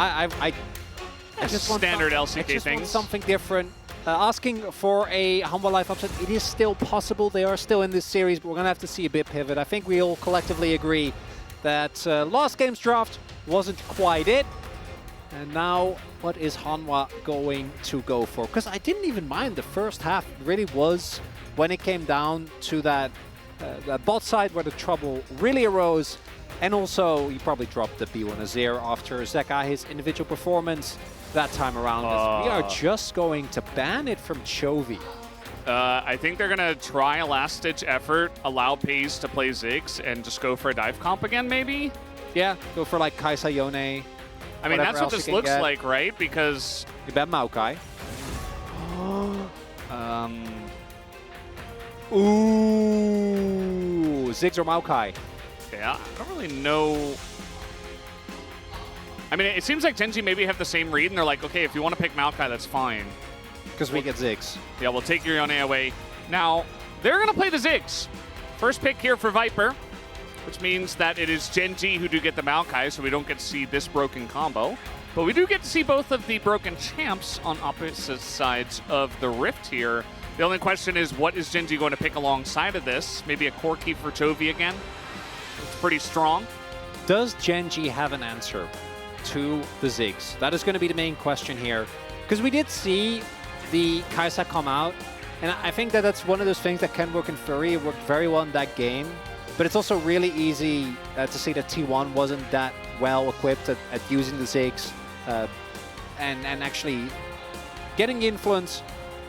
I just want standard LCK I just want things. something different. Asking for a Humble Life upset, it is still possible. They are still in this series, but we're going to have to see a bit pivot. I think we all collectively agree that last game's draft wasn't quite it. And now, what is Hanwha going to go for? Because I didn't even mind the first half. It really was when it came down to that bot side where the trouble really arose. And also, he probably dropped the B1 Azir after Zeka, his individual performance that time around. We are just going to ban it from Chovy. I think they're going to try a last-ditch effort, allow Paze to play Ziggs, and just go for a dive comp again, maybe? Yeah, go for like Kaisa Yone. I mean, that's what this looks like, right? Because... You bet Maokai. Ooh, Ziggs or Maokai? Yeah, I don't really know. I mean, it seems like GENG maybe have the same read, and they're like, okay, if you want to pick Maokai, that's fine. Because we get Ziggs. Yeah, we'll take your Yone away. Now, they're going to play the Ziggs. First pick here for Viper, which means that it is GENG who do get the Maokai, so we don't get to see this broken combo. But we do get to see both of the broken champs on opposite sides of the rift here. The only question is, what is GENG going to pick alongside of this? Maybe a core key for Chovy again? It's pretty strong. Does GENG have an answer to the Ziggs? That is going to be the main question here. Because we did see the Kaisa come out, and I think that that's one of those things that can work in Fury. It worked very well in that game, but it's also really easy to see that T1 wasn't that well equipped at using the Ziggs and actually getting influence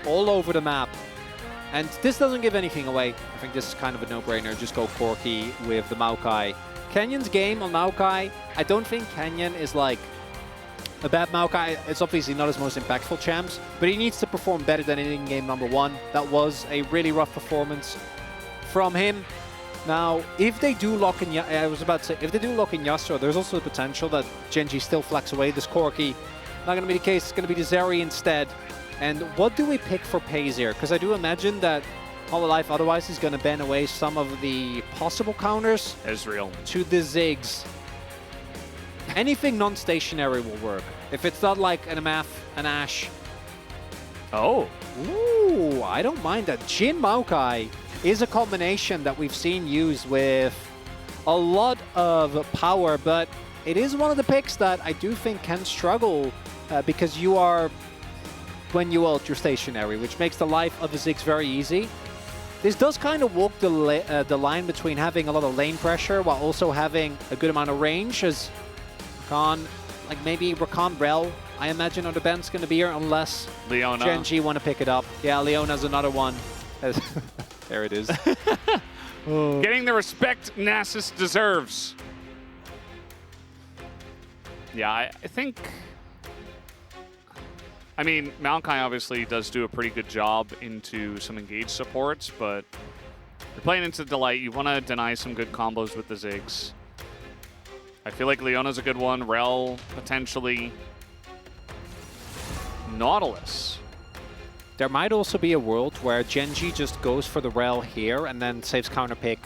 all over the map. And this doesn't give anything away. I think this is kind of a no-brainer. Just go Corki with the Maokai. Kenyon's game on Maokai, I don't think Kenyon is like a bad Maokai. It's obviously not his most impactful champs, but he needs to perform better than in game number 1. That was a really rough performance from him. Now, if they do lock in, I was about to say, if they do lock in Yasuo, there's also the potential that GENG still flex away this Corki. Not going to be the case. It's going to be the Zeri instead. And what do we pick for Paze here? Because I do imagine that Hololive otherwise is going to ban away some of the possible counters Ezreal to the Ziggs. Anything non-stationary will work. If it's not like an MF, an Ashe. Oh. Ooh, I don't mind that. Jhin Maokai is a combination that we've seen used with a lot of power, but it is one of the picks that I do think can struggle because you are, when you ult, you're stationary, which makes the life of the Ziggs very easy. This does kind of walk the line between having a lot of lane pressure while also having a good amount of range, as Rakan, like maybe Rakan Rel, I imagine, are the band's going to be here, unless Leona. GENG want to pick it up. Yeah, Leona's another one. There it is. Getting the respect Nasus deserves. Yeah, I think... I mean, Maokai obviously does do a pretty good job into some engaged supports, but you're playing into Delight. You want to deny some good combos with the Ziggs. I feel like Leona's a good one. Rel, potentially. Nautilus. There might also be a world where GENG just goes for the Rel here and then saves counterpick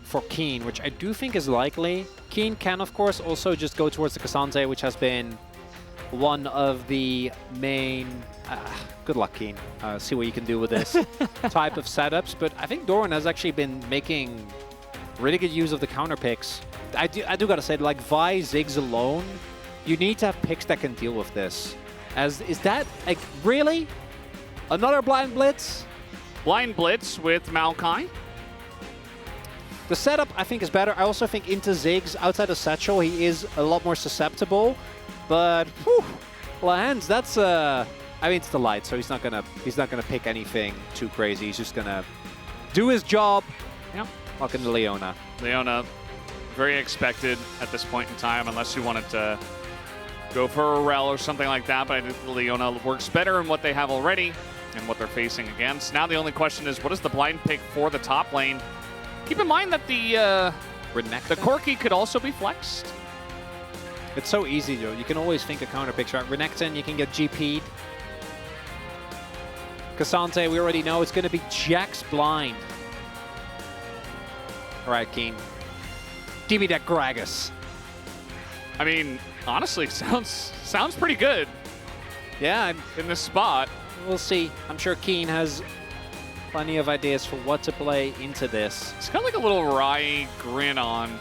for Keen, which I do think is likely. Keen can, of course, also just go towards the K'Sante, which has been one of the main... good luck, Keen. See what you can do with this type of setups. But I think Doran has actually been making really good use of the counter picks. I do gotta say, like Vi, Ziggs alone, you need to have picks that can deal with this. Is that, like, really? Another Blind Blitz? Blind Blitz with Maokai. The setup, I think, is better. I also think into Ziggs, outside of Satchel, he is a lot more susceptible. But, whew, Lands, that's I mean, it's the light, so he's not gonna pick anything too crazy. He's just gonna do his job. Yeah. Fucking Leona. Leona, very expected at this point in time, unless you wanted to go for a Rel or something like that. But I think Leona works better in what they have already and what they're facing against. Now the only question is, what is the blind pick for the top lane? Keep in mind that the Corki could also be flexed. It's so easy, though. You can always think of counter picks, right? Renekton, you can get GP'd. K'Sante, we already know it's going to be Jax blind. All right, Keen. Give me that Gragas. I mean, honestly, sounds pretty good Yeah, in this spot. we'll see. I'm sure Keen has plenty of ideas for what to play into this. It's got like a little wry grin on.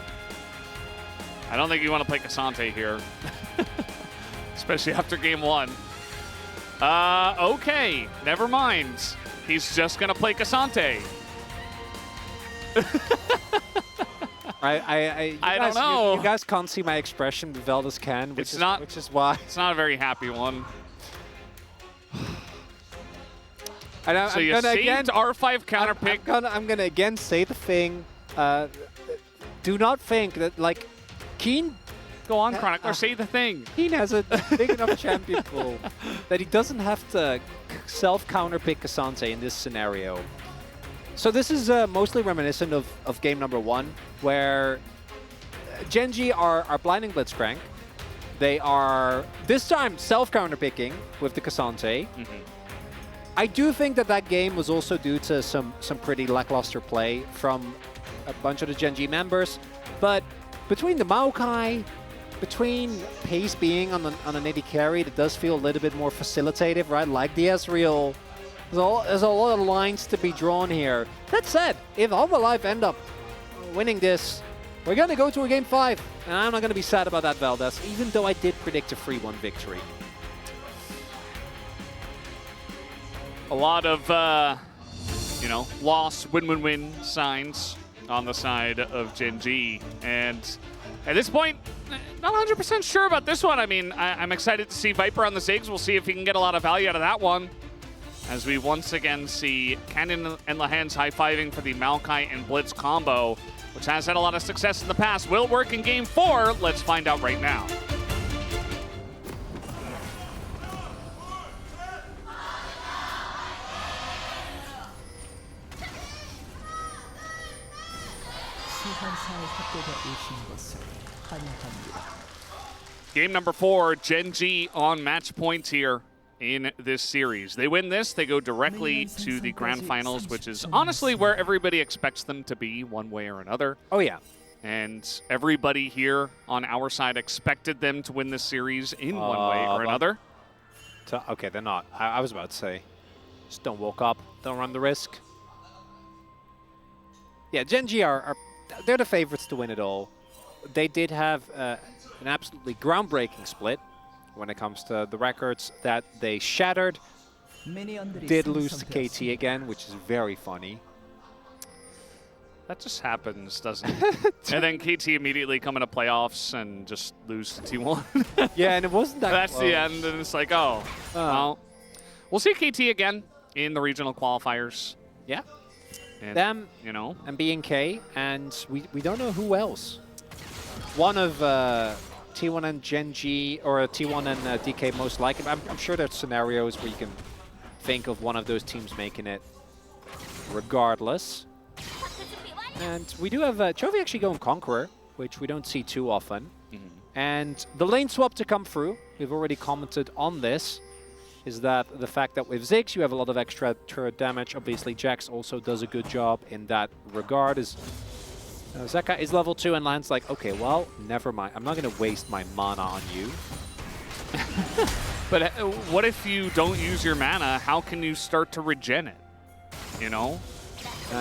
I don't think you want to play Cassante here, especially after game 1. Okay, never mind. He's just gonna play Cassante. I don't know. You guys can't see my expression, but Veldas can, which is why. It's not a very happy one. And So you saved R5 counter pick. I'm gonna again say the thing. Do not think that like Keen. Go on, Chronicler, say the thing. Keen has a big enough champion pool that he doesn't have to self-counter pick Cassante in this scenario. So this is mostly reminiscent of game number 1, where GENG are blinding Blitzcrank. They are, this time, self-counter picking with the Cassante. I do think that that game was also due to some pretty lackluster play from a bunch of the GENG members. But between the Maokai, between Pace being on an AD carry that does feel a little bit more facilitative, right? Like the Ezreal, there's a lot of lines to be drawn here. That said, if Life end up winning this, we're going to go to a game 5. And I'm not going to be sad about that, Veldas, even though I did predict a 3-1 victory. A lot of, you know, loss, win-win-win signs on the side of GENG. And at this point, not 100% sure about this one. I mean, I'm excited to see Viper on the Ziggs. We'll see if he can get a lot of value out of that one. As we once again see Cannon and Lahans high-fiving for the Maokai and Blitz combo, which has had a lot of success in the past. Will it work in game 4? Let's find out right now. Game number 4, GENG on match point here in this series. They win this, they go directly to the grand finals, which is honestly where everybody expects them to be one way or another. Oh, yeah. And everybody here on our side expected them to win this series in one way or another. Okay, they're not. I was about to say, just don't walk up, don't run the risk. Yeah, GENG they're the favorites to win it all. They did have an absolutely groundbreaking split when it comes to the records that they shattered. Did lose to KT again, which is very funny. That just happens, doesn't it? And then KT immediately come into playoffs and just lose to T1. Yeah, and it wasn't that That's close. the end, and it's like, oh, well. We'll see KT again in the regional qualifiers. Yeah. And, them, you know, and B&K, and we don't know who else. One of T1 and GENG, or T1 and DK most likely. I'm sure there's scenarios where you can think of one of those teams making it regardless. And we do have Chovy actually going Conqueror, which we don't see too often. And the lane swap to come through, we've already commented on this, is that the fact that with Ziggs you have a lot of extra turret damage. Obviously Jax also does a good job in that regard. Zeka is level 2 and Lan's like, okay, well, never mind. I'm not going to waste my mana on you. But what if you don't use your mana? How can you start to regen it? You know?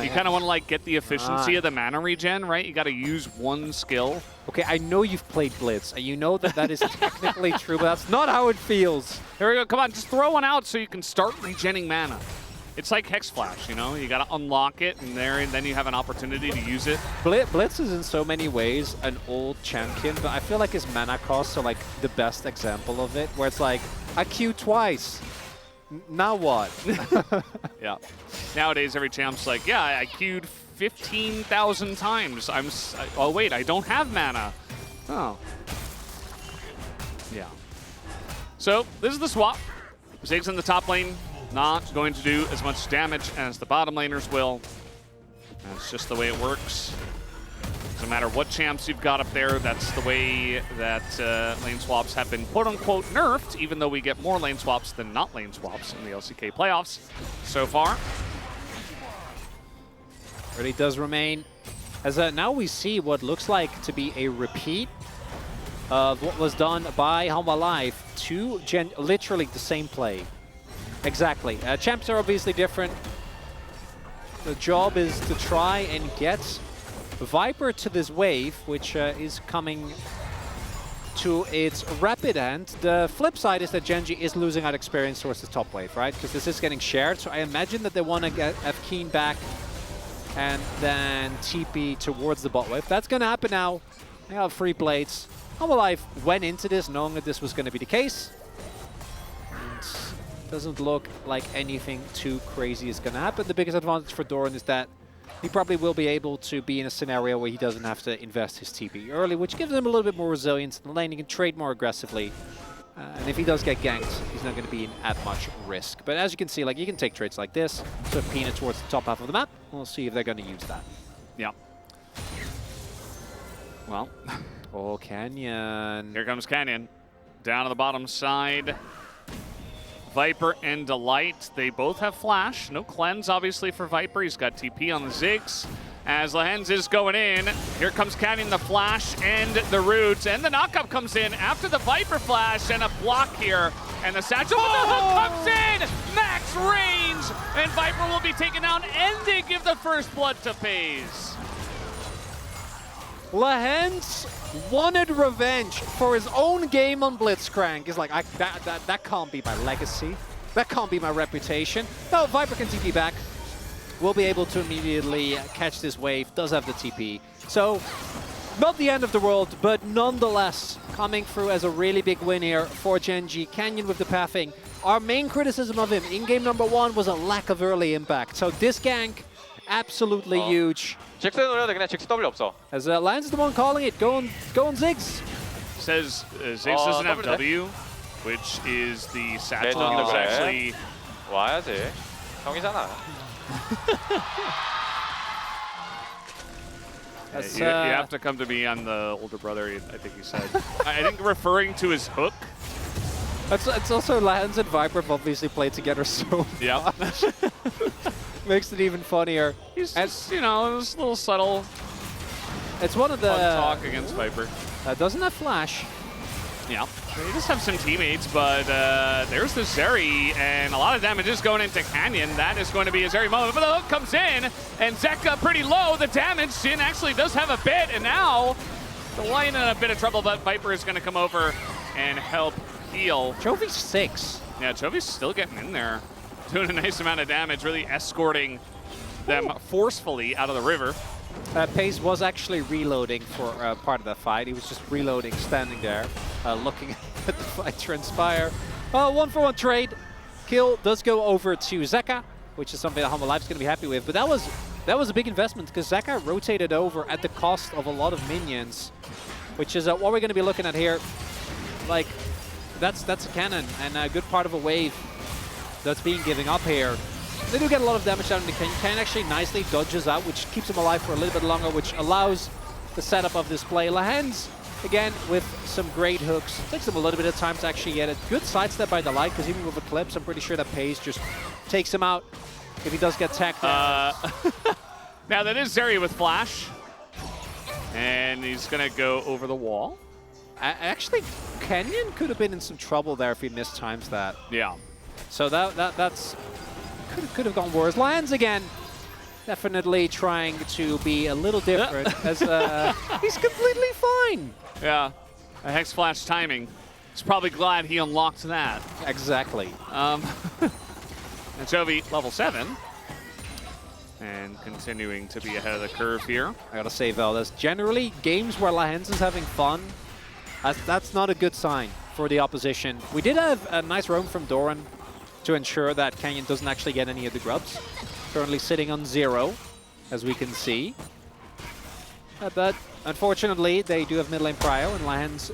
You kind of want to like get the efficiency of the mana regen, right? You got to use one skill. Okay, I know you've played Blitz, and you know that that is technically true, but that's not how it feels. Here we go. Come on, just throw one out so you can start regenning mana. It's like Hex Flash, you know? You got to unlock it, and then you have an opportunity to use it. Blitz is in so many ways an old champion, but I feel like his mana costs are like the best example of it, where it's like, I Q twice. Now what? Yeah. Nowadays, every champ's like, yeah, I queued 15,000 times. Oh, wait, I don't have mana. Oh. Yeah. So, this is the swap. Ziggs in the top lane, not going to do as much damage as the bottom laners will. That's just the way it works. Doesn't matter what champs you've got up there, that's the way that lane swaps have been quote-unquote nerfed, even though we get more lane swaps than not lane swaps in the LCK playoffs so far. Really does remain, as now we see what looks like to be a repeat of what was done by Life to literally the same play. Exactly. Champs are obviously different. The job is to try and get Viper to this wave, which is coming to its rapid end. The flip side is that GENG is losing out experience towards the top wave, right? Because this is getting shared, so I imagine that they want to get Keen back and then TP towards the bot wave. That's going to happen now. They have free plates. Life went into this knowing that this was going to be the case. And doesn't look like anything too crazy is going to happen. The biggest advantage for Doran is that he probably will be able to be in a scenario where he doesn't have to invest his TP early, which gives him a little bit more resilience in the lane. He can trade more aggressively. And if he does get ganked, he's not going to be in at much risk. But as you can see, like, you can take trades like this, so Peanut towards the top half of the map. We'll see if they're going to use that. Yeah. Well. Oh, Canyon. Here comes Canyon. Down on the bottom side. Viper and Delight, they both have flash. No cleanse, obviously, for Viper. He's got TP on the Ziggs. As Lehens is going in, here comes Canyon, the flash and the roots, and the knockup comes in after the Viper flash and a block here. And the satchel, but the hook comes in! Max range! And Viper will be taken down, and they give the first blood to FaZe. Lehens wanted revenge for his own game on Blitzcrank. He's like, that can't be my legacy. That can't be my reputation. No, Viper can TP back. Will be able to immediately catch this wave. Does have the TP. So, not the end of the world, but nonetheless, coming through as a really big win here for GENG. Canyon with the pathing. Our main criticism of him in game number 1 was a lack of early impact. So this gank, absolutely huge. 잭스 노려도 그냥 잭스 W 없어. As Lance is the one calling it, go on Ziggs. Says Ziggs doesn't have W, which is the satchel. He was actually 와야지. 형이잖아. You have to come to me. I'm the older brother, I think he said. I think referring to his hook. It's also Lance and Viper have obviously played together so much. Makes it even funnier. He's just, you know, this little subtle it's one of the fun talk against Viper. Doesn't have flash. Yeah. They just have some teammates, but there's the Zeri, and a lot of damage is going into Canyon. That is going to be a Zeri moment, but the hook comes in, and Zeka pretty low. The damage, Jin actually does have a bit, and now the Lion in a bit of trouble, but Viper is going to come over and help heal. Jovi's 6. Yeah, Jovi's still getting in there. Doing a nice amount of damage, really escorting them forcefully out of the river. FaZe was actually reloading for part of that fight. He was just reloading, standing there, looking at the fight transpire. 1-for-1 trade. Kill does go over to Zeka, which is something that Humble Life's going to be happy with. But that was a big investment because Zeka rotated over at the cost of a lot of minions, which is what we're going to be looking at here. Like, that's a cannon and a good part of a wave that's being given up here. They do get a lot of damage down in the Canyon. Canyon actually nicely dodges out, which keeps him alive for a little bit longer, which allows the setup of this play. Lehens, again, with some great hooks. Takes him a little bit of time to actually get it. Good sidestep by Delight, because even with Eclipse, I'm pretty sure that FaZe just takes him out if he does get tagged. Now that is Zeri with flash. And he's going to go over the wall. Actually, Canyon could have been in some trouble there if he mistimes that. Yeah. So that's could have gone worse. Lions again, definitely trying to be a little different as he's completely fine. Yeah, a Hex Flash timing. He's probably glad he unlocked that. Exactly. And Jovi, level 7. And continuing to be ahead of the curve here. I gotta say, Valdez, generally games where Lehens is having fun, that's not a good sign for the opposition. We did have a nice roam from Doran to ensure that Canyon doesn't actually get any of the grubs. Currently sitting on 0, as we can see. But unfortunately, they do have mid lane prio, and Lehens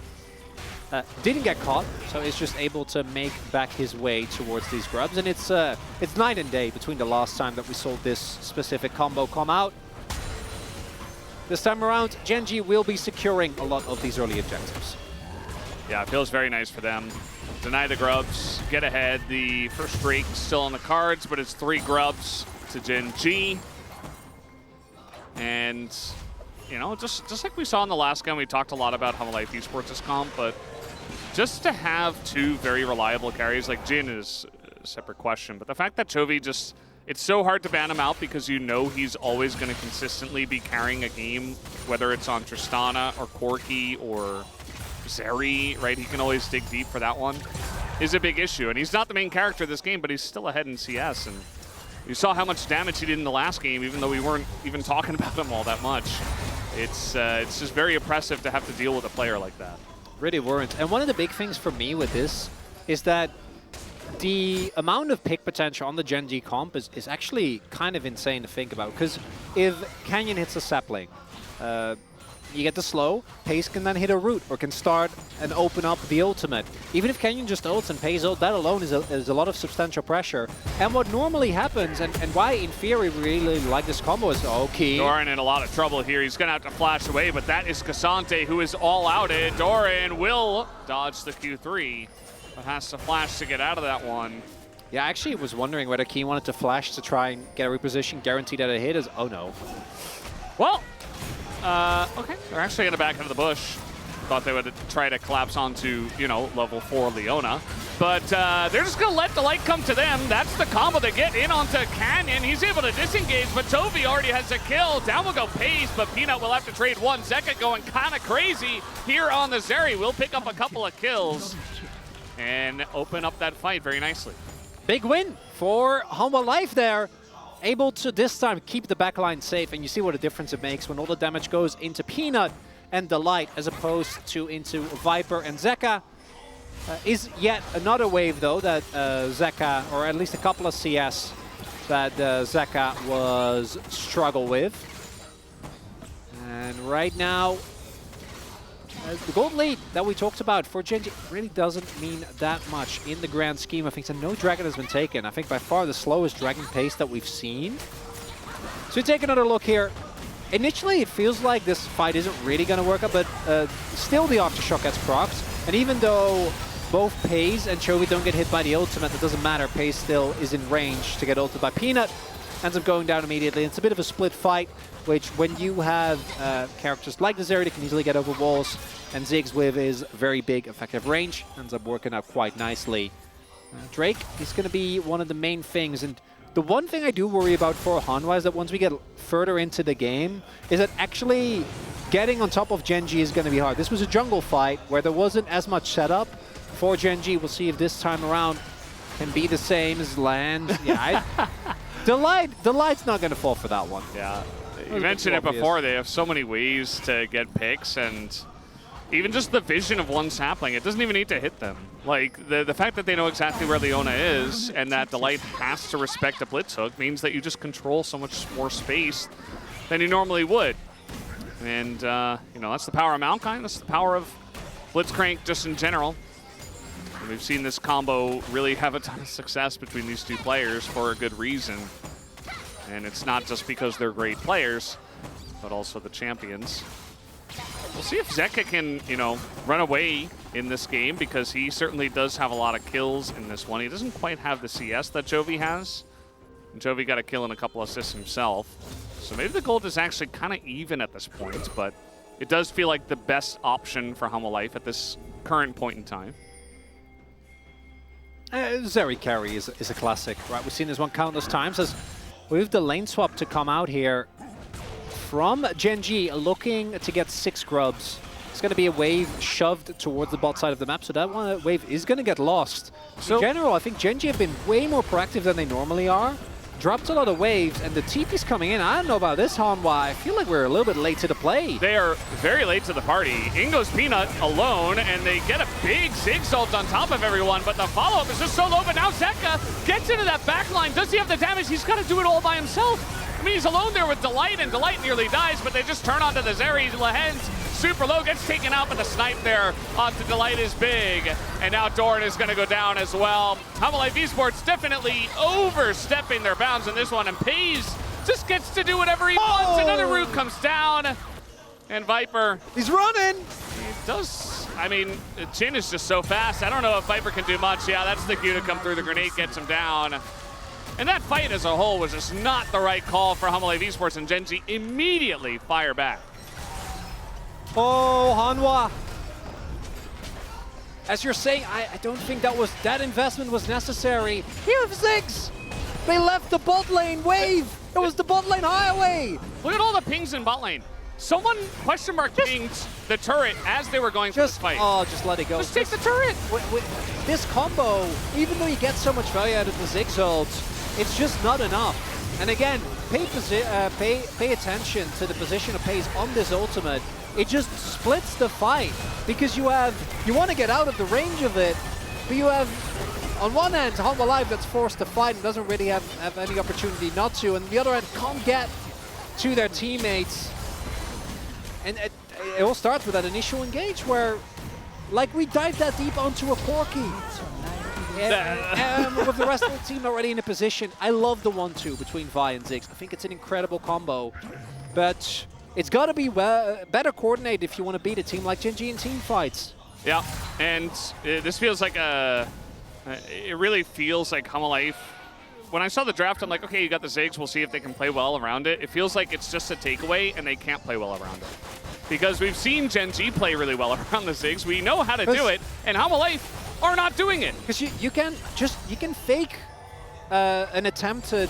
didn't get caught, so he's just able to make back his way towards these grubs. And it's night and day between the last time that we saw this specific combo come out. This time around, GENG will be securing a lot of these early objectives. Yeah, it feels very nice for them. Deny the grubs, get ahead. The first streak still on the cards, but it's 3 grubs to GENG. And you know, just like we saw in the last game, we talked a lot about how Life Esports' comp, but just to have two very reliable carries, like Jin is a separate question, but the fact that Chovy just, it's so hard to ban him out because you know he's always going to consistently be carrying a game, whether it's on Tristana or Corki or Zeri, right? He can always dig deep for that one, is a big issue. And he's not the main character of this game, but he's still ahead in CS. And you saw how much damage he did in the last game, even though we weren't even talking about him all that much. It's just very impressive to have to deal with a player like that. Really weren't. And one of the big things for me with this is that the amount of pick potential on the GENG comp is actually kind of insane to think about. Because if Canyon hits a sapling, you get the slow, Pace can then hit a root or can start and open up the ultimate. Even if Canyon just ults and Pace ult, that alone is a lot of substantial pressure. And what normally happens, and why in theory we really like this combo is, okay. Doran in a lot of trouble here. He's going to have to flash away, but that is Cassante who is all outed. Doran will dodge the Q3, but has to flash to get out of that one. Yeah, I actually was wondering whether Key wanted to flash to try and get a reposition, guaranteed that a hit is, oh no. Well, okay, they're actually going to back into the bush. Thought they would try to collapse onto, you know, level 4 Leona. But they're just going to let the light come to them. That's the combo they get in onto Canyon. He's able to disengage, but Chovy already has a kill. Down will go Pace, but Peanut will have to trade one. Zeka going kind of crazy here on the Zeri. Will pick up a couple of kills and open up that fight very nicely. Big win for Humble Life there. Able to this time keep the backline safe, and you see what a difference it makes when all the damage goes into Peanut and Delight as opposed to into Viper and Zeka. Is yet another wave though that Zeka, or at least a couple of CS that Zeka was struggle with. And right now, the gold lead that we talked about for GENG really doesn't mean that much in the grand scheme of things. And no dragon has been taken. I think by far the slowest dragon pace that we've seen. So we take another look here. Initially, it feels like this fight isn't really going to work out, but still the Aftershock gets procs. And even though both Pace and Chovy don't get hit by the ultimate, it doesn't matter. Pace still is in range to get ulted by Peanut. Ends up going down immediately. It's a bit of a split fight, which when you have characters like the Zeri that can easily get over walls, and Ziggs with his very big effective range, ends up working out quite nicely. Drake is going to be one of the main things, and the one thing I do worry about for Hanwha is that once we get further into the game, is that actually getting on top of GENG is going to be hard. This was a jungle fight where there wasn't as much setup for GENG. We'll see if this time around can be the same as Land. Yeah, Delight's not going to fall for that one. Yeah, you mentioned it before. They have so many ways to get picks, and even just the vision of one sapling, it doesn't even need to hit them. Like, the fact that they know exactly where Leona is and that Delight has to respect a blitz hook means that you just control so much more space than you normally would. And, you know, that's the power of Maokai. That's the power of Blitzcrank just in general. And we've seen this combo really have a ton of success between these two players for a good reason. And it's not just because they're great players, but also the champions. We'll see if Zeka can, you know, run away in this game, because he certainly does have a lot of kills in this one. He doesn't quite have the CS that Chovy has. And Chovy got a kill and a couple assists himself. So maybe the gold is actually kind of even at this point, but it does feel like the best option for Humble Life at this current point in time. Zeri carry is a classic, right? We've seen this one countless times as with the lane swap to come out here from GENG, looking to get 6 grubs. It's going to be a wave shoved towards the bot side of the map, so that wave is going to get lost. So in general, I think GENG have been way more proactive than they normally are. Dropped a lot of waves, and the TP's coming in. I don't know about this, Hanwha. I feel like we're a little bit late to the play. They are very late to the party. In goes Peanut alone, and they get a big Ziggs ult on top of everyone, but the follow-up is just so low. But now Zeka gets into that backline. Does he have the damage? He's got to do it all by himself. I mean, he's alone there with Delight, and Delight nearly dies, but they just turn onto the Zeri. Lehen's super low, gets taken out, but the snipe there onto Delight is big. And now Doran is going to go down as well. Humble Life Esports definitely overstepping their bounds in this one, and Pace just gets to do whatever he wants. Another root comes down, and Viper. He's running! He does. I mean, Jin is just so fast. I don't know if Viper can do much. Yeah, that's the cue to come through. The grenade gets him down. And that fight as a whole was just not the right call for Humble Life Esports, and GENG immediately fire back. Oh, Hanwha. As you're saying, I don't think that investment was necessary. Here, Ziggs. They left the bot lane wave. It was the bot lane highway. Look at all the pings in bot lane. Someone question mark pinged the turret as they were going for this fight. Oh, just let it go. Just take the turret. This combo, even though you get so much value out of the Ziggs ult, it's just not enough. And again, pay attention to the position of Paze on this ultimate. It just splits the fight because you want to get out of the range of it, but you have on one end Hanwha Live that's forced to fight and doesn't really have any opportunity not to, and the other end can't get to their teammates. And it all starts with that initial engage where, like, we dived that deep onto a Corki. With the rest of the team already in a position. I love the 1-2 between Vi and Ziggs. I think it's an incredible combo, but it's got to be better coordinated if you want to beat a team like GENG in team fights. Yeah, and this feels like it really feels like Hanwha Life. When I saw the draft, I'm like, okay, you got the Ziggs, we'll see if they can play well around it. It feels like it's just a takeaway, and they can't play well around it. Because we've seen GENG play really well around the Ziggs. We know how to do it, and Hanwha Life are not doing it. Because you can fake an attempt to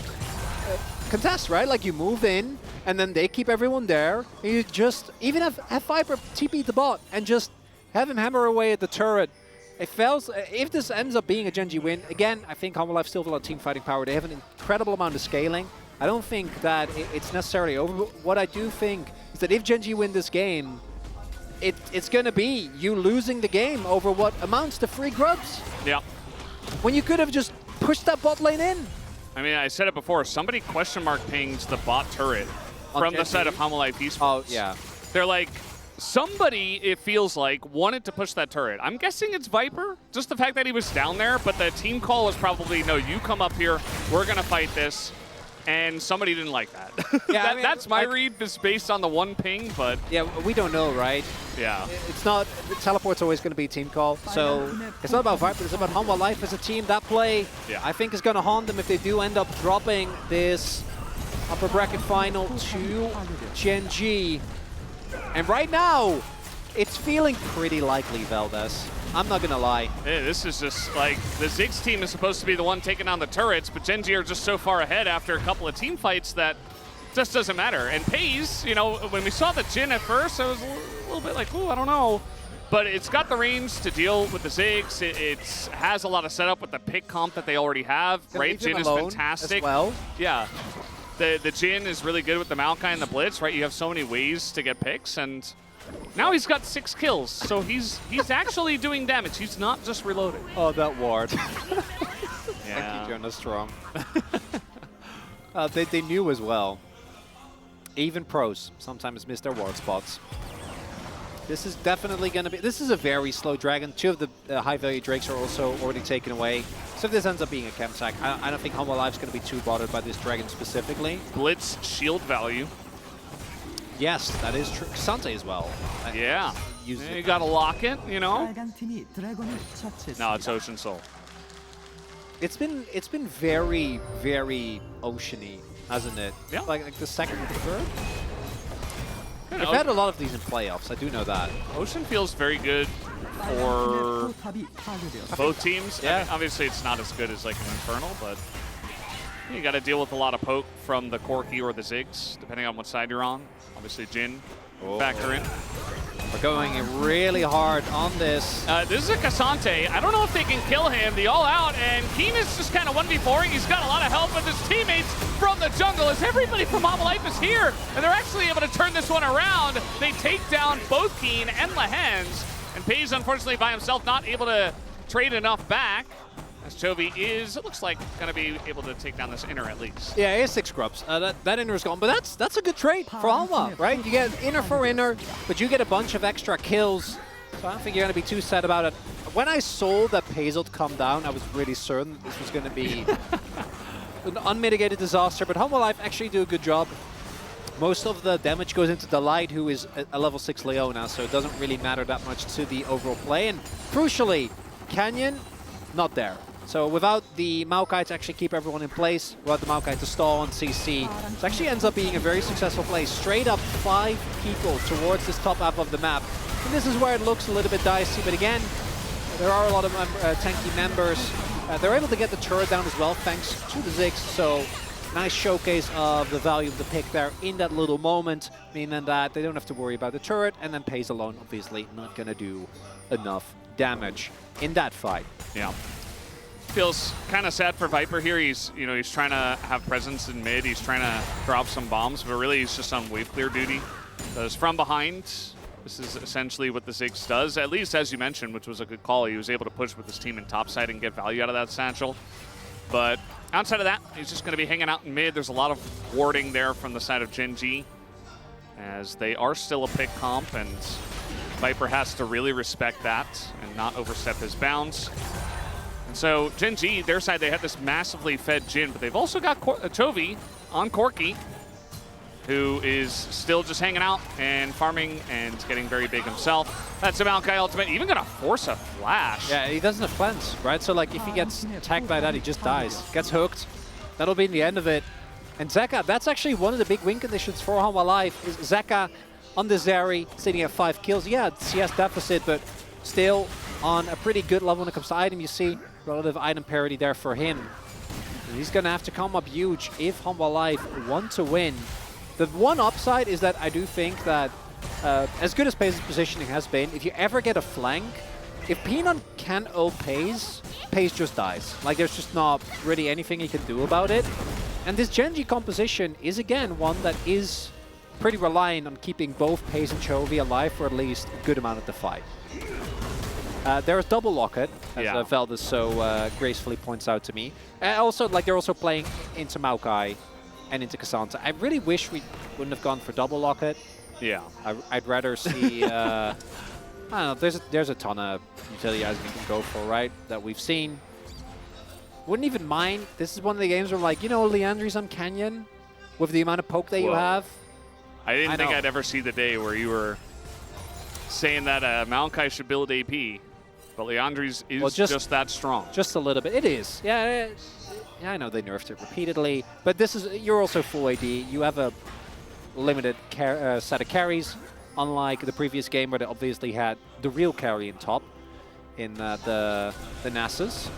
contest, right? Like you move in, and then they keep everyone there. And you just even have Viper TP the bot and just have him hammer away at the turret. It fails. If this ends up being a GENG win, again, I think Hanwha Life still have a lot of team fighting power. They have an incredible amount of scaling. I don't think that it's necessarily over. But what I do think is that if GENG win this game, it's going to be you losing the game over what amounts to free grubs. Yeah. When you could have just pushed that bot lane in. I mean, I said it before. Somebody question mark pings the bot turret from the side of Hanwha Life Esports. Oh, yeah. They're like, somebody, it feels like, wanted to push that turret. I'm guessing it's Viper, just the fact that he was down there, but the team call was probably, no, you come up here, we're going to fight this. And somebody didn't like that. Yeah, I mean, that's my read, is based on the one ping, but... Yeah, we don't know, right? Yeah. It's not... The teleport's always going to be a team call, so it's not about Viper, it's about Hanwha Life as a team. That play, yeah, I think, is going to haunt them if they do end up dropping this upper bracket final to GENG. And right now, it's feeling pretty likely, Valdez. I'm not gonna lie. Hey, this is just like, the Ziggs team is supposed to be the one taking down the turrets, but GENG are just so far ahead after a couple of team fights that just doesn't matter. And Paze, you know, when we saw the Jhin at first, I was a little bit like, ooh, I don't know. But it's got the range to deal with the Ziggs. It has a lot of setup with the pick comp that they already have. Right, Jhin is fantastic. As well. Yeah. The Jhin is really good with the Maokai and the Blitz, right? You have so many ways to get picks, and now he's got 6 kills, so he's actually doing damage. He's not just reloading. Oh, that ward. Yeah. Thank you, Jonas Strong. They knew as well. Even pros sometimes miss their ward spots. This is definitely going to be... This is a very slow dragon. 2 of the high-value drakes are also already taken away. So if this ends up being a chem sack, I don't think Hanwha Life's going to be too bothered by this dragon specifically. Blitz shield value. Yes, that is true. Sante as well. Yeah. You got to lock it, you know? No, it's Ocean Soul. It's been very, very oceany, hasn't it? Yeah. Like the second and the third? You I've know, had a lot of these in playoffs, I do know that. Ocean feels very good for both teams. Yeah. I mean, obviously, it's not as good as like an Infernal, but you got to deal with a lot of poke from the Corki or the Ziggs, depending on what side you're on. Obviously, Jhin factor in. We're going really hard on this. This is a Cassante. I don't know if they can kill him. The all-out, and Keen is just kind of 1v4ing. He's got a lot of help with his teammates from the jungle as everybody from Hanwha Life is here, and they're actually able to turn this one around. They take down both Keen and Lehens, and Paze, unfortunately, by himself, not able to trade enough back. As Chovy is, it looks like, going to be able to take down this inner at least. Yeah, he has 6 grubs. That inner is gone, but that's a good trade for Hanwha, right? You get inner for inner, but you get a bunch of extra kills. So I don't think you're going to be too sad about it. When I saw that Paze would come down, I was really certain this was going to be an unmitigated disaster, but Hanwha Life actually do a good job. Most of the damage goes into the Light, who is a level 6 Leona, so it doesn't really matter that much to the overall play. And crucially, Canyon, not there. So without the Maokai to actually keep everyone in place, without the Maokai to stall on CC, it actually ends up being a very successful play. Straight up 5 people towards this top half of the map. And this is where it looks a little bit dicey, but again, there are a lot of tanky members. They're able to get the turret down as well, thanks to the Ziggs. So nice showcase of the value of the pick there in that little moment, meaning that they don't have to worry about the turret, and then Pace alone, obviously, not going to do enough damage in that fight. Yeah. Feels kind of sad for Viper here. He's trying to have presence in mid. He's trying to drop some bombs, but really he's just on wave clear duty. Because from behind, this is essentially what the Ziggs does, at least as you mentioned, which was a good call. He was able to push with his team in topside and get value out of that satchel. But outside of that, he's just going to be hanging out in mid. There's a lot of warding there from the side of GENG, as they are still a pick comp, and Viper has to really respect that and not overstep his bounds. And so GENG, their side, they have this massively fed Jhin, but they've also got Chovy on Corki, who is still just hanging out and farming and getting very big himself. That's a Maokai ultimate, even gonna force a flash. Yeah, he doesn't have cleanse, right? So like if he gets attacked by that, he just dies. Gets hooked. That'll be the end of it. And Zeka, that's actually one of the big win conditions for Hanwha Life, is Zeka on the Zeri, sitting at 5 kills. Yeah, CS deficit, but still on a pretty good level when it comes to item. You see relative item parity there for him. And he's gonna have to come up huge if Hanwha Life want to win. The one upside is that I do think that as good as Pace's positioning has been, if you ever get a flank, if Peanut can ult Pace, Pace just dies. Like there's just not really anything he can do about it. And this GENG composition is again one that is pretty reliant on keeping both Pace and Chovy alive for at least a good amount of the fight. There's double locket, as Veldis so gracefully points out to me. Also, like they're also playing into Maokai and into Cassandra. I really wish we wouldn't have gone for double locket. Yeah. I'd rather see, I don't know, there's a ton of utility guys we can go for, right, that we've seen. Wouldn't even mind. This is one of the games where, like, you know, Leandri's on Canyon with the amount of poke that you have. I didn't think I'd ever see the day where you were saying that Maokai should build AP, but Leandri's is just that strong. Just a little bit. It is. Yeah, I know they nerfed it repeatedly, but this is, you're also full AD. You have a limited set of carries, unlike the previous game where they obviously had the real carry in top in the Nasus.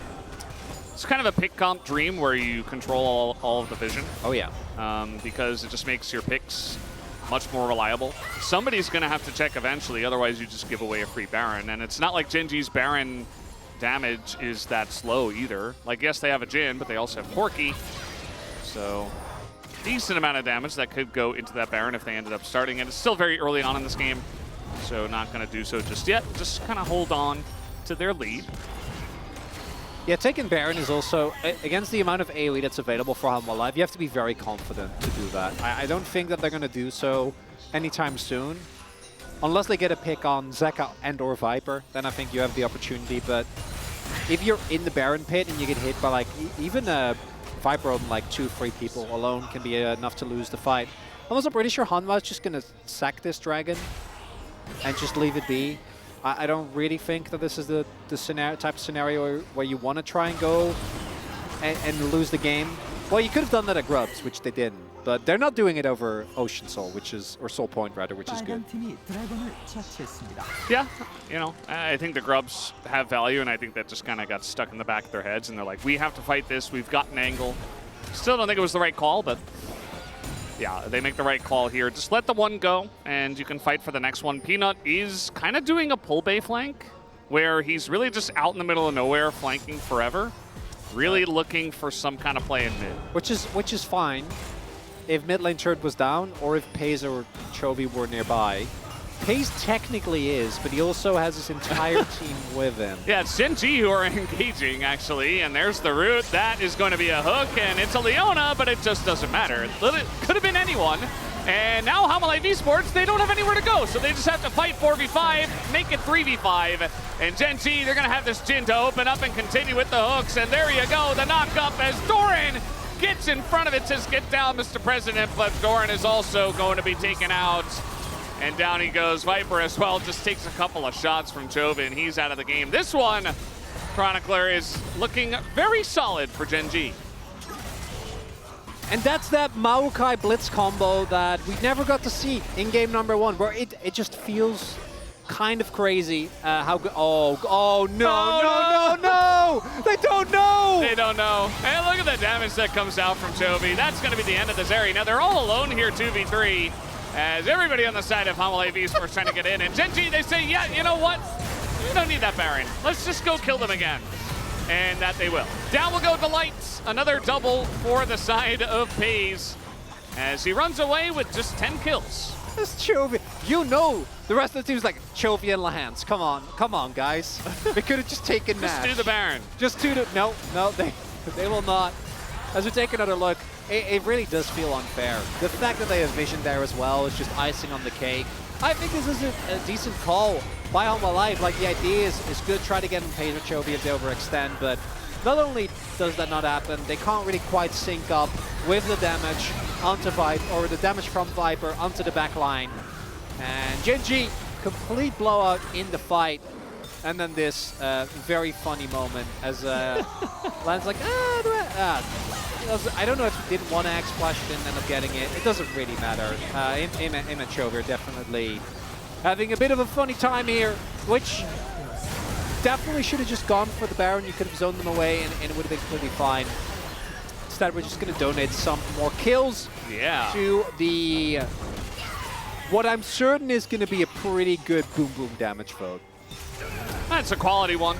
It's kind of a pick comp dream where you control all of the vision. Oh yeah. Because it just makes your picks much more reliable. Somebody's going to have to check eventually, otherwise you just give away a free Baron. And it's not like GENG's Baron damage is that slow either. Like, yes, they have a Jhin, but they also have Corki. So, decent amount of damage that could go into that Baron if they ended up starting it. It's still very early on in this game, so not going to do so just yet. Just kind of hold on to their lead. Yeah, taking Baron is also, against the amount of AoE that's available for Hanwha Life, you have to be very confident to do that. I don't think that they're going to do so anytime soon. Unless they get a pick on Zeka and or Viper, then I think you have the opportunity. But if you're in the Baron pit and you get hit by like, even a Viper on like 2-3 people alone can be enough to lose the fight. I'm also pretty sure Hanwha is just going to sack this dragon and just leave it be. I don't really think that this is the type of scenario where you want to try and go and lose the game. Well, you could have done that at Grubs, which they didn't. But they're not doing it over Ocean Soul, or Soul Point rather, which is good. Yeah, you know, I think the Grubs have value, and I think that just kind of got stuck in the back of their heads, and they're like, we have to fight this, we've got an angle. Still don't think it was the right call, but yeah, they make the right call here. Just let the one go, and you can fight for the next one. Peanut is kind of doing a pull bay flank, where he's really just out in the middle of nowhere, flanking forever. Really looking for some kind of play in mid. Which is fine if mid lane turret was down, or if Paze or Chovy were nearby. Paze technically is, but he also has his entire team with him. Yeah, it's GENG who are engaging, actually, and there's the root. That is going to be a hook, and it's a Leona, but it just doesn't matter. It could have been anyone. And now Hanwha Life Esports, they don't have anywhere to go, so they just have to fight 4v5, make it 3v5. And GENG, they're going to have this Jhin to open up and continue with the hooks, and there you go, the knock-up as Doran gets in front of it, says, get down, Mr. President, but Doran is also going to be taken out. And down he goes. Viper as well just takes a couple of shots from Chovy, and he's out of the game. This one Chronicler is looking very solid for GENG. And that's that Maokai Blitz combo that we never got to see in game number 1, where it just feels kind of crazy how good. Oh, no. They don't know. They don't know. And look at the damage that comes out from Chovy. That's going to be the end of this area. Now they're all alone here, 2v3, as everybody on the side of HLE Esports trying to get in. And GENG, they say, yeah, you know what? We don't need that Baron. Let's just go kill them again. And that they will. Down will go Delight. Another double for the side of FaZe as he runs away with just 10 kills. That's Chovy. You know the rest of the team's like, Chovy and Lahans. Come on, guys. We could have just taken Nash. Just do the Baron. Just do the... No, they will not. As we take another look, it really does feel unfair. The fact that they have vision there as well is just icing on the cake. I think this is a decent call by HLE. Like, the idea is good, try to get him paid with Chovy if they overextend, but not only does that not happen, they can't really quite sync up with the damage onto Viper, or the damage from Viper onto the back line. And GENG, complete blowout in the fight. And then this very funny moment as Lan's like, I don't know if he didn't want to X-Flash, didn't end up getting it. It doesn't really matter. Him and Chovy are definitely having a bit of a funny time here, which definitely should have just gone for the Baron. You could have zoned them away and it would have been completely fine. Instead, we're just going to donate some more kills to the... what I'm certain is going to be a pretty good boom boom damage vote. That's a quality one.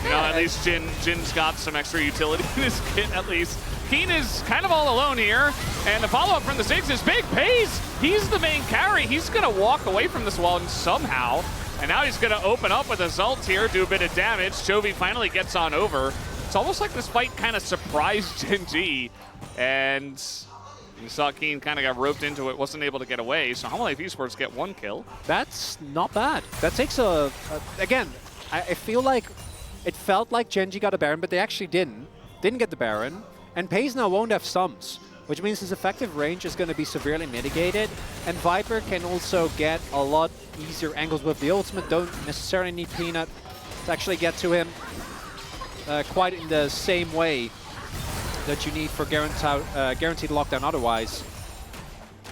You know, at least Jin's got some extra utility in his kit, at least. Keen is kind of all alone here, and the follow-up from the Ziggs is big. FaZe, he's the main carry. He's going to walk away from this wall somehow, and now he's going to open up with his ult here, do a bit of damage. Chovy finally gets on over. It's almost like this fight kind of surprised GENG, and you saw Keen kind of got roped into it, wasn't able to get away, so HLE Esports get 1 kill. That's not bad. That takes again, I feel like it felt like GENG got a Baron, but they actually didn't get the Baron. And FaZe now won't have sums, which means his effective range is going to be severely mitigated. And Viper can also get a lot easier angles with the ultimate. Don't necessarily need Peanut to actually get to him quite in the same way that you need for guaranteed lockdown otherwise.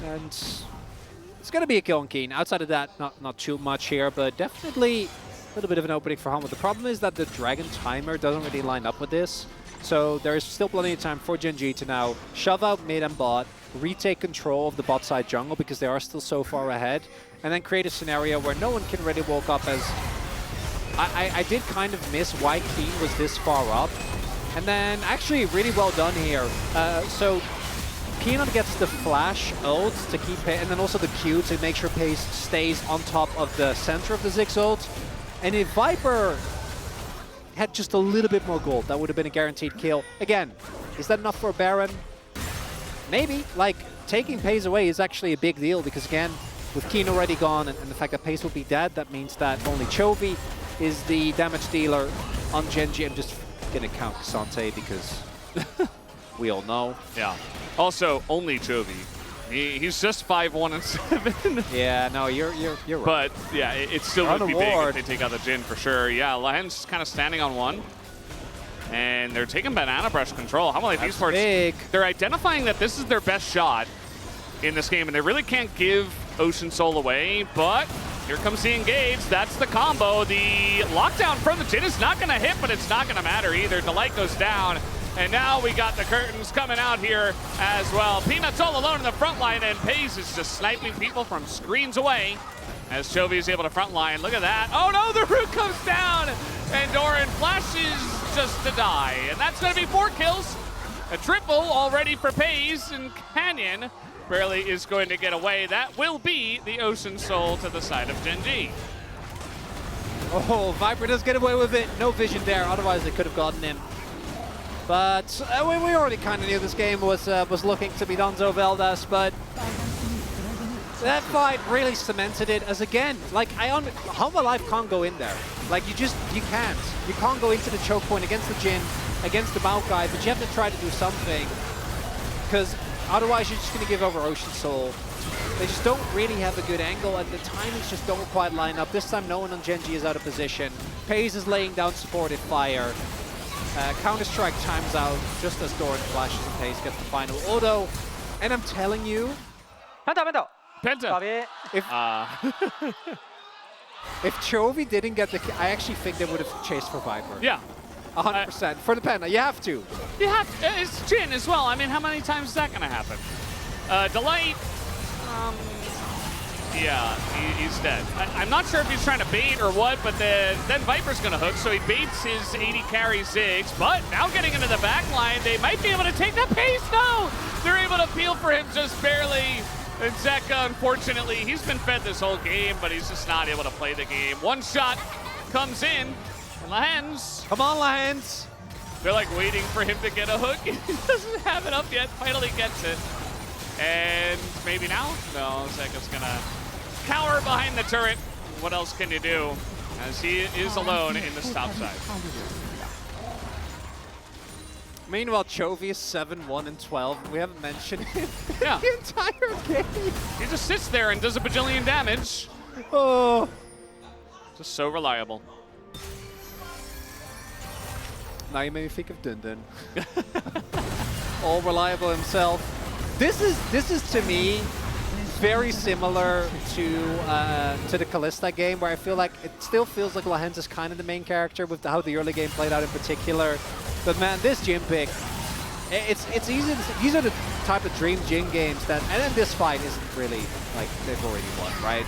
And it's going to be a kill on Keen. Outside of that, not too much here, but definitely a little bit of an opening for HLE. The problem is that the Dragon timer doesn't really line up with this. So there is still plenty of time for GENG to now shove out mid and bot, retake control of the bot side jungle because they are still so far ahead, and then create a scenario where no one can really walk up as... I did kind of miss why Keen was this far up. And then actually really well done here. So Peanut gets the flash ult to keep it, and then also the Q to make sure FaZe stays on top of the center of the Ziggs ult. And if Viper had just a little bit more gold, that would have been a guaranteed kill. Again, is that enough for a Baron? Maybe. Like, taking FaZe away is actually a big deal because, again, with Keen already gone and the fact that FaZe will be dead, that means that only Chovy is the damage dealer on GENG. I'm just going to count Sante because we all know. Yeah. Also, only Chovy. He's just 5-1 and 7. Yeah, no, you're right. But yeah, it still would be big if they take out the Jin for sure. Yeah, Lahen's kind of standing on one. And they're taking Banana Brush control. HLE Esports, big. They're identifying that this is their best shot in this game, and they really can't give Ocean Soul away, but here comes the engage. That's the combo. The lockdown from the Jin is not going to hit, but it's not going to matter either. Delight goes down. And now we got the curtains coming out here as well. Peanut's all alone in the front line, and FaZe is just sniping people from screens away as Chovy is able to front line. Look at that. Oh no, the root comes down, and Doran flashes just to die. And that's going to be 4 kills. A triple already for FaZe, and Canyon barely is going to get away. That will be the Ocean Soul to the side of GENG. Oh, Viper does get away with it. No vision there, otherwise they could have gotten him. But we already kind of knew this game was looking to be Donzo Veldas, but that fight really cemented it as, again, like, HLE can't go in there. Like, you can't. You can't go into the choke point against the Jin, against the Maokai, but you have to try to do something, because otherwise you're just going to give over Ocean Soul. They just don't really have a good angle, and the timings just don't quite line up. This time no one on GENG is out of position. Pace is laying down supported fire. Counter-Strike times out just as Doran flashes and Pace gets the final auto. And I'm telling you, 펜타. Penta. 까비. if Chovy didn't get the kill, I actually think they would have chased for Viper. Yeah. 100%. For the Penta, you have to. You have to, it's Jin as well. I mean, how many times is that going to happen? Delight, yeah, he's dead. I'm not sure if he's trying to bait or what, but then Viper's going to hook, so he baits his 80 carry Ziggs, but now getting into the back line, they might be able to take that Pace. No! They're able to peel for him just barely. And Zeka, unfortunately, he's been fed this whole game, but he's just not able to play the game. One shot comes in, and Lahens. Come on, Lahens. They're like waiting for him to get a hook. He doesn't have it up yet, finally gets it. And maybe now? No, Zeka's gonna cower behind the turret. What else can you do? As he is alone in this top side. Meanwhile, Chovy is 7-1 and 12. We haven't mentioned him Yeah. the entire game. He just sits there and does a bajillion damage. Oh. Just so reliable. Now you made me think of Dun Dun. All reliable himself. This is to me very similar to the Kalista game, where I feel like it still feels like Lahens is kind of the main character with how the early game played out in particular. But man, this Jin pick, it's easy. These are the type of dream Jin games that, and then this fight isn't really like they've already won, right?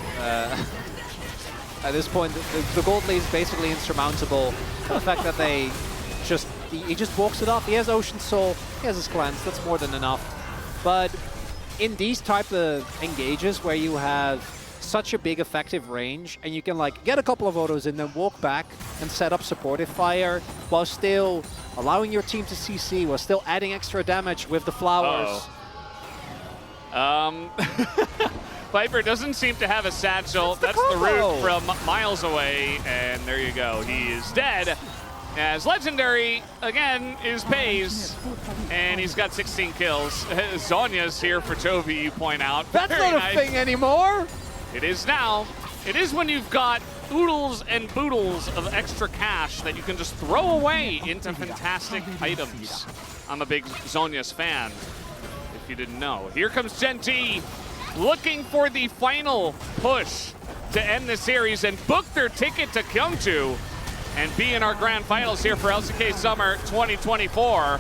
At this point, the gold lead is basically insurmountable. The fact that they he just walks it off. He has Ocean Soul, he has his cleanse, that's more than enough. But in these type of engages where you have such a big effective range and you can like get a couple of autos and then walk back and set up supportive fire while still allowing your team to CC, while still adding extra damage with the flowers. Viper doesn't seem to have a satchel. That's the root from miles away, and there you go. He is dead. As Legendary, again, is Pace, and he's got 16 kills. Zonya's here for Chovy, you point out. That's Very not nice. a thing anymore! It is now. It is when you've got oodles and boodles of extra cash that you can just throw away into fantastic items. I'm a big Zonya's fan, if you didn't know. Here comes GENG, looking for the final push to end the series and book their ticket to Gyeongju and be in our grand finals here for LCK Summer 2024.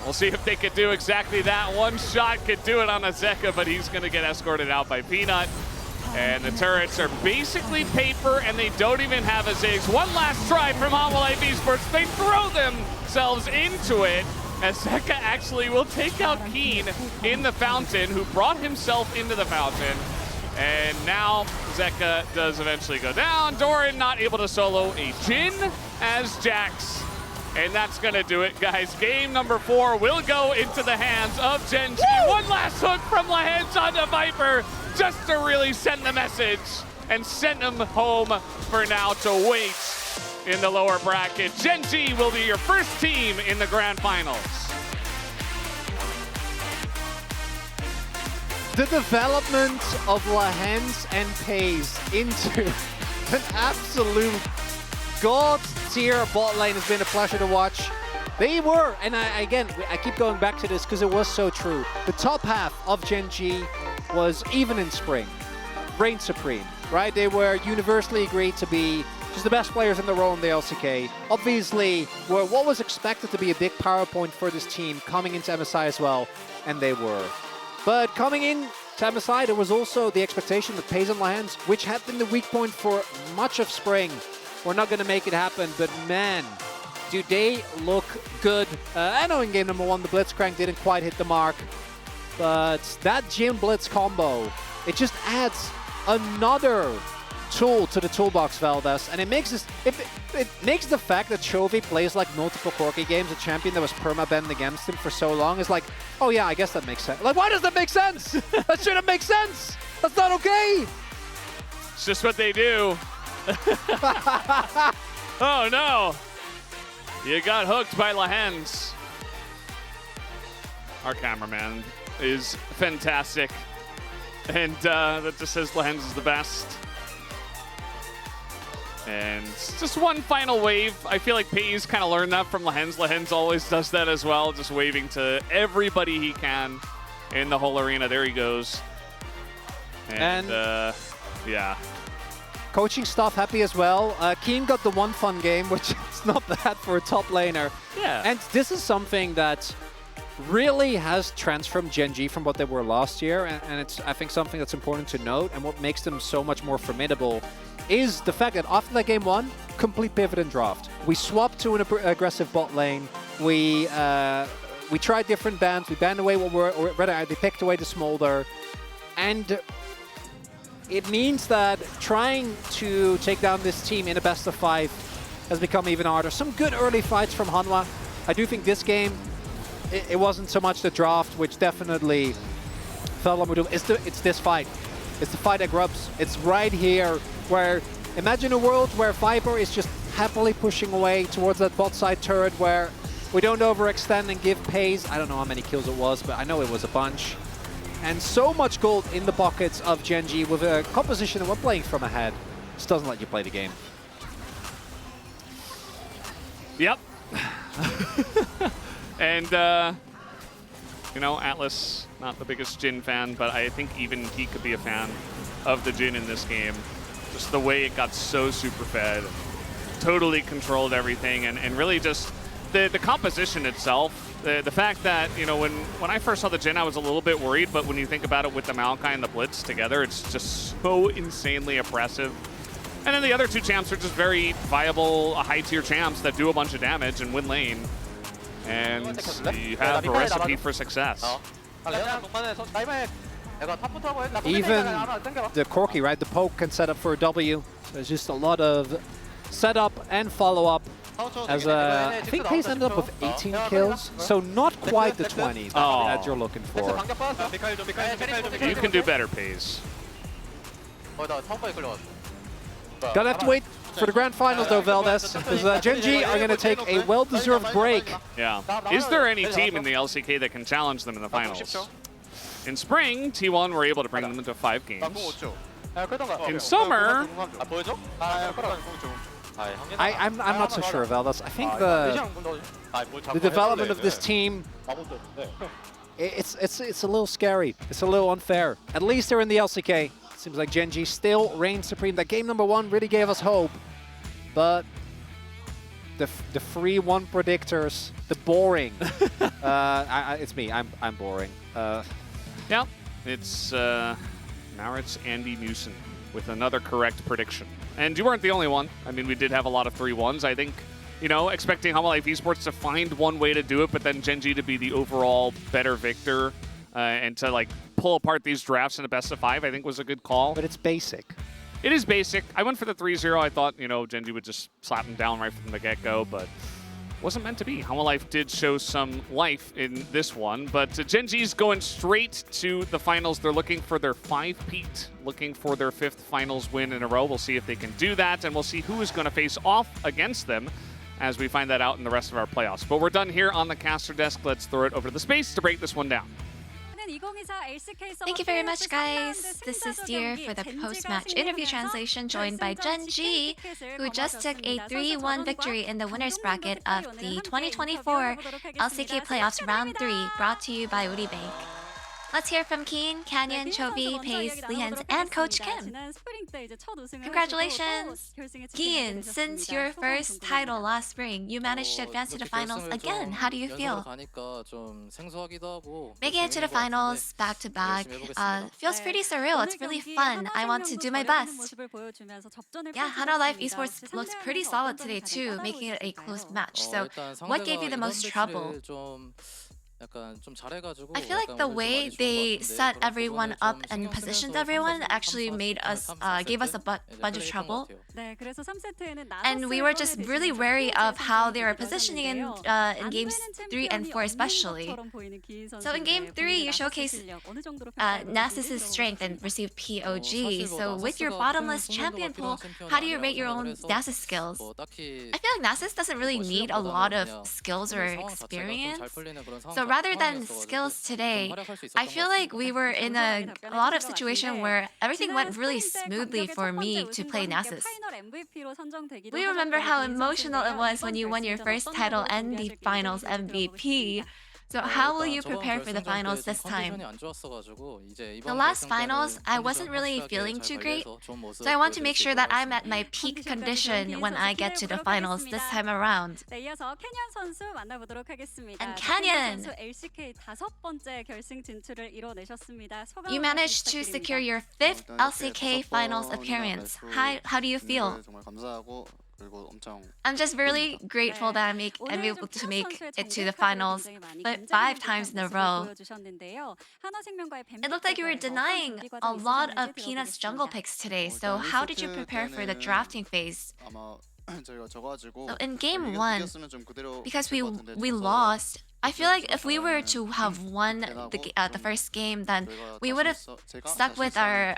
We'll see if they could do exactly that. One shot could do it on a Zeka, but he's going to get escorted out by Peanut. And the turrets are basically paper, and they don't even have a Ziggs. One last try from Life Esports. They throw themselves into it, as Zeka actually will take out Keen in the fountain, who brought himself into the fountain. And now Zeka does eventually go down. Doran not able to solo a Jin as Jax. And that's going to do it, guys. Game number 4 will go into the hands of GENG. One last hook from Lahens onto Viper, just to really send the message and send him home for now to wait in the lower bracket. GENG will be your first team in the grand finals. The development of Lahens and Pace into an absolute god-tier bot lane has been a pleasure to watch. They were, and I keep going back to this because it was so true. The top half of GENG was, even in spring, reign supreme, right? They were universally agreed to be just the best players in the role in the LCK. Obviously, were what was expected to be a big power point for this team coming into MSI as well, and they were. But coming in to MSI, there was also the expectation that Pace and Lahens, which had been the weak point for much of spring, were not going to make it happen. But man, do they look good. I know in game number 1, the Blitzcrank didn't quite hit the mark, but that Jin Blitz combo, it just adds another tool to the toolbox, Valdez, and it makes this, it makes the fact that Chovy plays like multiple Corki games, a champion that was perma-banned against him for so long, is like, oh yeah, I guess that makes sense. Like, why does that make sense? That shouldn't make sense. That's not okay. It's just what they do. Oh no. You got hooked by Lahens. Our cameraman is fantastic. And that just says Lahens is the best. And just one final wave. I feel like Pei's kind of learned that from Lehens. Lehens always does that as well, just waving to everybody he can in the whole arena. There he goes. And yeah. Coaching staff happy as well. Keen got the one fun game, which is not bad for a top laner. Yeah. And this is something that really has transformed GENG from what they were last year, and it's, I think, something that's important to note, and what makes them so much more formidable is the fact that after that game one, complete pivot and draft. We swapped to an aggressive bot lane. We tried different bans. We banned away what were, or rather, they picked away the Smolder, and it means that trying to take down this team in a best of 5 has become even harder. Some good early fights from Hanwha. I do think this game, it wasn't so much the draft, which definitely felt like it's this fight. It's the fight at Grubs. It's right here where, imagine a world where Viper is just happily pushing away towards that bot side turret where we don't overextend and give Pays. I don't know how many kills it was, but I know it was a bunch. And so much gold in the pockets of GENG with a composition that we're playing from ahead. Just doesn't let you play the game. Yep. And, you know, Atlas, not the biggest Jhin fan, but I think even he could be a fan of the Jhin in this game. Just the way it got so super fed, totally controlled everything, and really just the composition itself. The fact that, you know, when I first saw the Jhin, I was a little bit worried, but when you think about it with the Maokai and the Blitz together, it's just so insanely oppressive. And then the other two champs are just very viable, high-tier champs that do a bunch of damage and win lane. And you have a recipe for success. Even the Corki, right? The poke can set up for a W. There's just a lot of setup and follow-up. As I think Pace ended up with 18 kills, so not quite the 20 that you're looking for. You can do better, Pace. Gonna have to wait for the grand finals though, Valdez, because GENG are gonna take a well-deserved break. Yeah. Is there any team in the LCK that can challenge them in the finals? In spring, T1 were able to bring them into 5 games. In summer, I'm not so sure, Valdez. I think the development of this team, it's a little scary. It's a little unfair. At least they're in the LCK. Seems like GENG still reigns supreme. That game number 1 really gave us hope, but the free 1 predictors, the boring. It's me. I'm boring. Yeah, it's now it's Andy Newson with another correct prediction. And you weren't the only one. I mean, we did have a lot of 3-1s. I think, you know, expecting Hanwha Esports to find one way to do it, but then GENG to be the overall better victor and to, like, pull apart these drafts in a best of 5, I think was a good call. But it's basic. It is basic. I went for the 3-0. I thought, you know, GENG would just slap him down right from the get-go, but wasn't meant to be. Hanwha did show some life in this one, but GENG's going straight to the finals. They're looking for their 5-peat, looking for their 5th finals win in a row. We'll see if they can do that, and we'll see who is going to face off against them as we find that out in the rest of our playoffs. But we're done here on the caster desk. Let's throw it over to the space to break this one down. Thank you very much, guys. This is Deer for the post-match interview translation, joined by GENG, who just took a 3-1 victory in the winners bracket of the 2024 LCK Playoffs Round 3, brought to you by Uribank. Let's hear from Keen, Canyon, Chovy, Pace, Lehens, and Coach Kim. Congratulations! Keen, since your first title last spring, you managed to advance to the finals again. How do you feel? Making it to the finals back-to-back feels pretty surreal. It's really fun. I want to do my best. Yeah, Hanwha Life Esports looks pretty solid today too, making it a close match. So what gave you the most trouble? I feel like the way they set everyone up and positioned everyone actually made us, gave us a bunch of trouble. And we were just really wary of how they were positioning in games 3 and 4 especially. So in game 3, you showcased Nasus's strength and received POG. So with your bottomless champion pool, how do you rate your own Nasus skills? I feel like Nasus doesn't really need a lot of skills or experience. So rather than skills today, I feel like we were in a lot of situation where everything went really smoothly for me to play Nasus. We remember how emotional it was when you won your first title and the finals MVP. So how will you prepare for the finals this time? The last finals, I wasn't really feeling too great, so I want to make sure that I'm at my peak condition when I get to the finals this time around. And Canyon! You managed to secure your 5th LCK finals appearance. How do you feel? I'm just really grateful that I'm able to make it to the finals 5 times in a row. It looked like you were denying a lot of Peanuts jungle picks today, so how did you prepare for the drafting phase? So in game 1, because we lost, I feel like if we were to have won the first game, then we would have stuck with our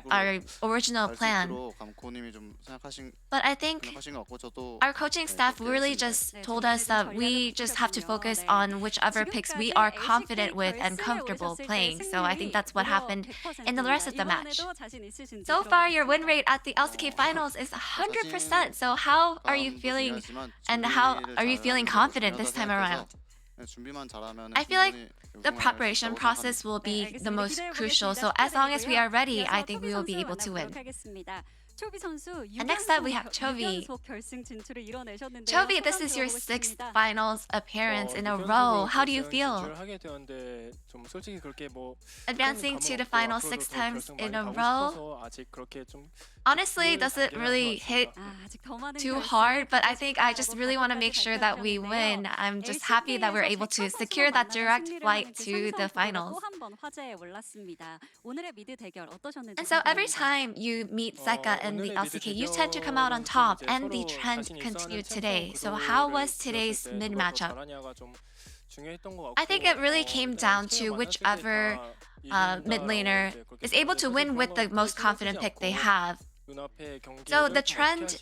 original plan. But I think our coaching staff really just told us that we just have to focus on whichever picks we are confident with and comfortable playing. So I think that's what happened in the rest of the match. So far, your win rate at the LCK Finals is 100%. So how are you feeling, and how are you feeling confident this time around? I feel like the preparation process will be the most crucial, so as long as we are ready, I think we will be able to win. And next up we have Chovy. Chovy, this is your 6th finals appearance in a row. How do you feel? Advancing to the finals 6 times in a row honestly doesn't really hit too hard, but I think I just really want to make sure that we win. I'm just happy that we're able to secure that direct flight to the finals. And so every time you meet Seka in the LCK, you tend to come out on top, and the trend continued today. So how was today's mid matchup? I think it really came down to whichever mid laner is able to win with the most confident pick they have. So the trend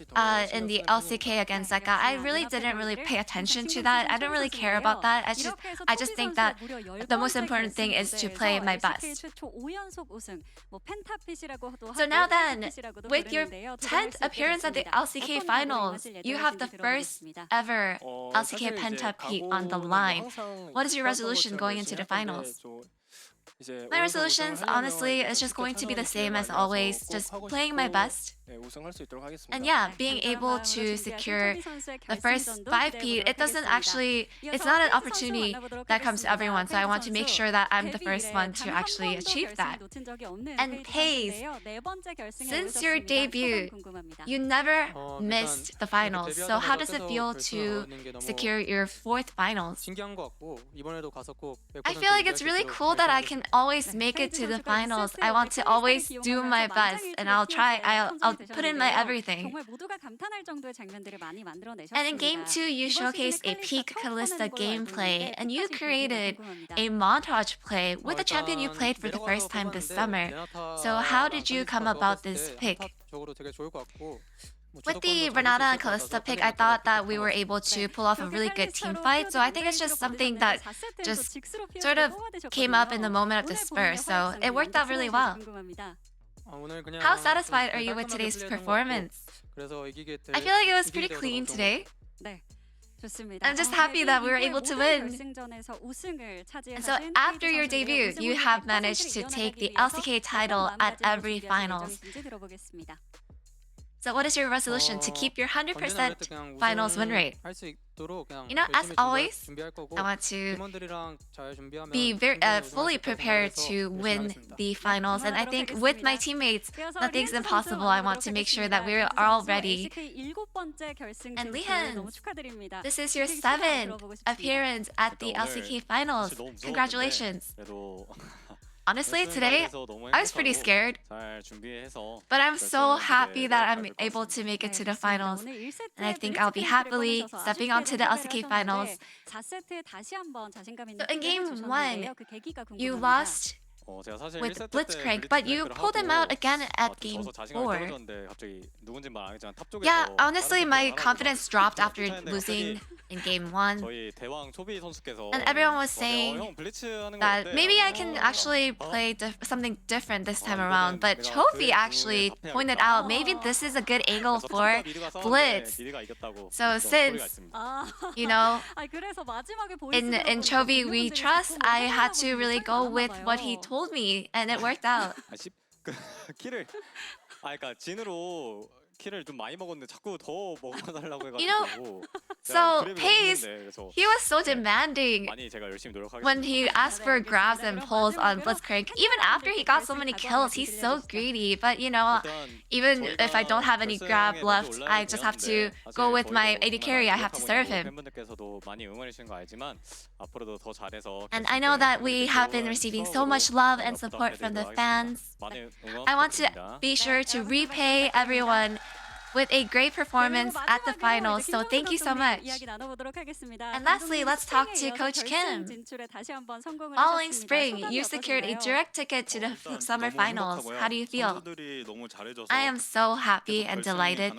in the LCK against Seka, I really didn't pay attention to that. I don't really care about that. I just think that the most important thing is to play my best. So now then, with your 10th appearance at the LCK Finals, you have the first ever LCK Pentapeat on the line. What is your resolution going into the finals? My resolutions, honestly, is just going to be the same as always, just playing my best. And yeah, being able to secure the first 5P, it's not an opportunity that comes to everyone, so I want to make sure that I'm the first one to actually achieve that. And Pace, since your debut, you never missed the finals, so how does it feel to secure your 4th finals? I feel like it's really cool that I can always make it to the finals. I want to always do my best, and I'll put in my everything. And in game 2, you showcased a peak Kalista gameplay, and you created a montage play with a champion you played for the first time this summer. So how did you come about this pick? With the Renata and Kalista pick, I thought that we were able to pull off a really good team fight, so I think it's just something that just sort of came up in the moment of the spur, so it worked out really well. How satisfied are you with today's performance? I feel like it was pretty clean today. I'm just happy that we were able to win. And so after your debut, you have managed to take the LCK title at every finals. So what is your resolution to keep your 100% finals win rate? You know, as always, I want to be fully prepared to win the finals. And I think with my teammates, nothing's impossible. I want to make sure that we're all ready. And Lihan, this is your 7th appearance at the LCK finals. Congratulations. Honestly, today, I was pretty scared, but I'm so happy that I'm able to make it to the finals, and I think I'll be happily stepping onto the LCK finals. So in game 1, you lost with Blitzcrank, but you pulled him out again at game 4. Yeah, honestly, my confidence dropped after losing in game 1. And everyone was saying that maybe I can actually play something different this time around. But Chofi actually pointed out maybe this is a good angle for Blitz. So since, you know, in Chofi we trust, I had to really go with what he told me, and it worked out. You know, so Pace, he was so demanding when he asked for grabs and pulls on Blitzcrank. Even after he got so many kills, he's so greedy. But you know, even if I don't have any grab left, I just have to go with my AD carry. I have to serve him. And I know that we have been receiving so much love and support from the fans. I want to be sure to repay everyone with a great performance at the finals, so thank you so much. And lastly, let's talk to Coach Kim. Following spring, you secured a direct ticket to the summer finals. How do you feel? I am so happy and delighted.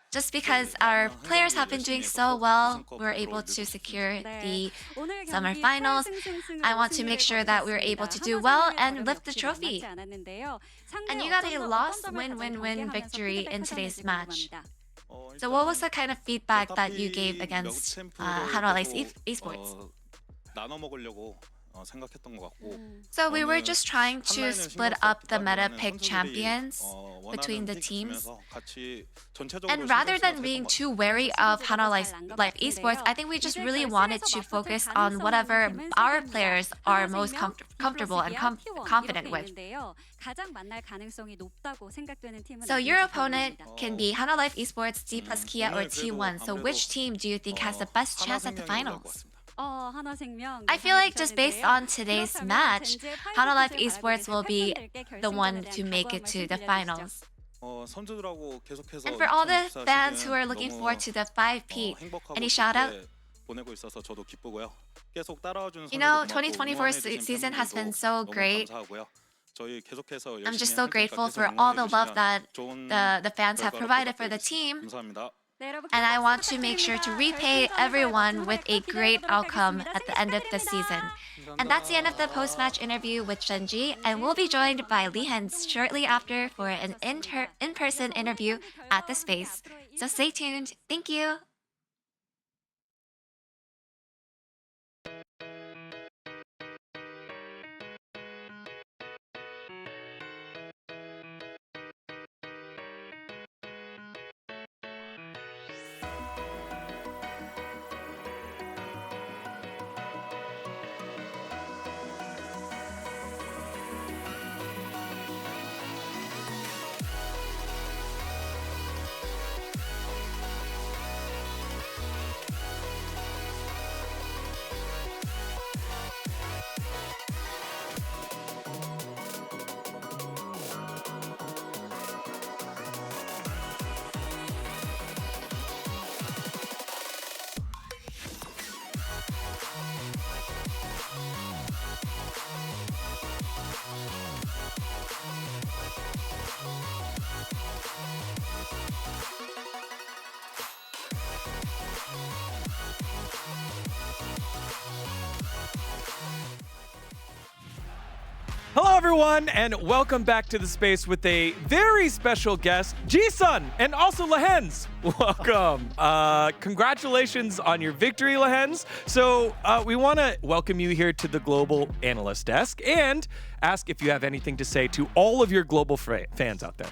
Just because our players have been doing so well, we're able to secure the summer finals. I want to make sure that we're able to do well and lift the trophy. And you got a loss-win-win-win victory in today's match. So what was the kind of feedback that you gave against Hanwha Esports? So we were just trying to split up the meta pick champions between the teams. And rather than being too wary of Hanwha Life Esports, I think we just really wanted to focus on whatever our players are most comfortable and confident with. So your opponent can be Hanwha Life Esports, D plus Kia, or T1. So which team do you think has the best chance at the finals? I feel like just based on today's match, Hanwha Life Esports will be the one to make it to the finals. And for all the fans who are looking forward to the 5-peat, any shout out? You know, 2024 season has been so great. I'm just so grateful for all the love that the fans have provided for the team. And I want to make sure to repay everyone with a great outcome at the end of the season. And that's the end of the post-match interview with GENG, and we'll be joined by Lee Hens shortly after for an in-person interview at the space. So stay tuned. Thank you. Hello, everyone, and welcome back to the space with a very special guest, Ji-sun, and also Lehens. Welcome. Congratulations on your victory, Lehens. So we want to welcome you here to the Global Analyst Desk and ask if you have anything to say to all of your global fans out there.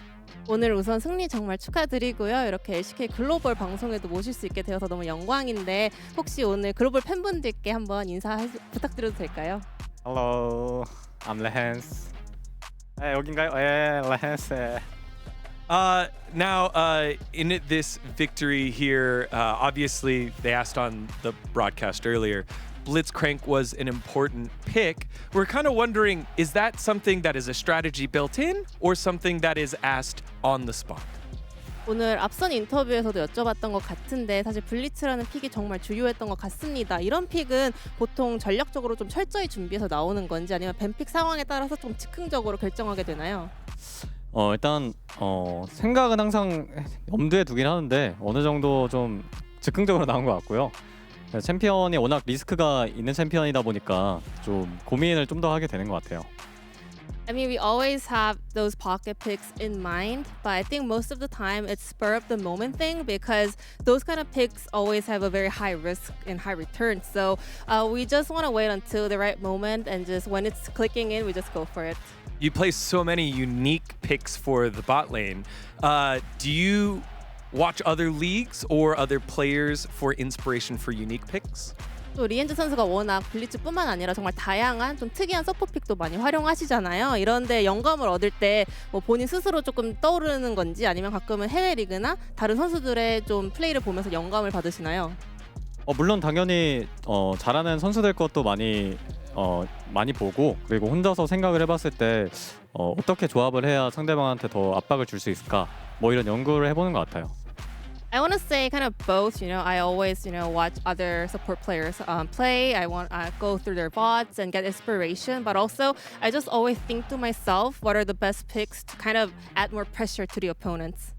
오늘 우선 승리 정말 축하드리고요. 이렇게 LCK 글로벌 방송에도 모실 수 있게 되어서 너무 영광인데 혹시 오늘 글로벌 팬분들께 한번 인사 부탁드려도 될까요? Hello, I'm Lehens. 여긴가요? Lehens. Now, in this victory here, obviously they asked on the broadcast earlier, Blitzcrank was an important pick. We're kind of wondering, is that something that is a strategy built in or something that is asked on the spot? 오늘 앞선 인터뷰에서도 여쭤봤던 것 같은데 사실 블리츠라는 픽이 정말 주요했던 것 같습니다. 이런 픽은 보통 전략적으로 좀 철저히 준비해서 나오는 건지 아니면 뱀픽 상황에 따라서 좀 즉흥적으로 결정하게 되나요? 일단 생각은 항상 염두에 두긴 하는데 어느 정도 좀 즉흥적으로 나온 것 같고요. 챔피언이 워낙 리스크가 있는 챔피언이다 보니까 좀 고민을 좀 더 하게 되는 것 같아요. I mean, we always have those pocket picks in mind, but I think most of the time it's spur of the moment thing because those kind of picks always have a very high risk and high return. So we just want to wait until the right moment and just when it's clicking in, we just go for it. You play so many unique picks for the bot lane. Do you watch other leagues or other players for inspiration for unique picks? 또 리엔즈 선수가 워낙 블리츠뿐만 아니라 정말 다양한 좀 특이한 서포픽도 많이 활용하시잖아요. 이런데 영감을 얻을 때 뭐 본인 스스로 조금 떠오르는 건지 아니면 가끔은 해외 리그나 다른 선수들의 좀 플레이를 보면서 영감을 받으시나요? 물론 당연히 잘하는 선수들 것도 많이 보고 그리고 혼자서 생각을 해봤을 때 어떻게 조합을 해야 상대방한테 더 압박을 줄 수 있을까 뭐 이런 연구를 해보는 것 같아요. I want to say kind of both. You know, I always watch other support players play. I go through their VODs and get inspiration, but also I just always think to myself, what are the best picks to kind of add more pressure to the opponents.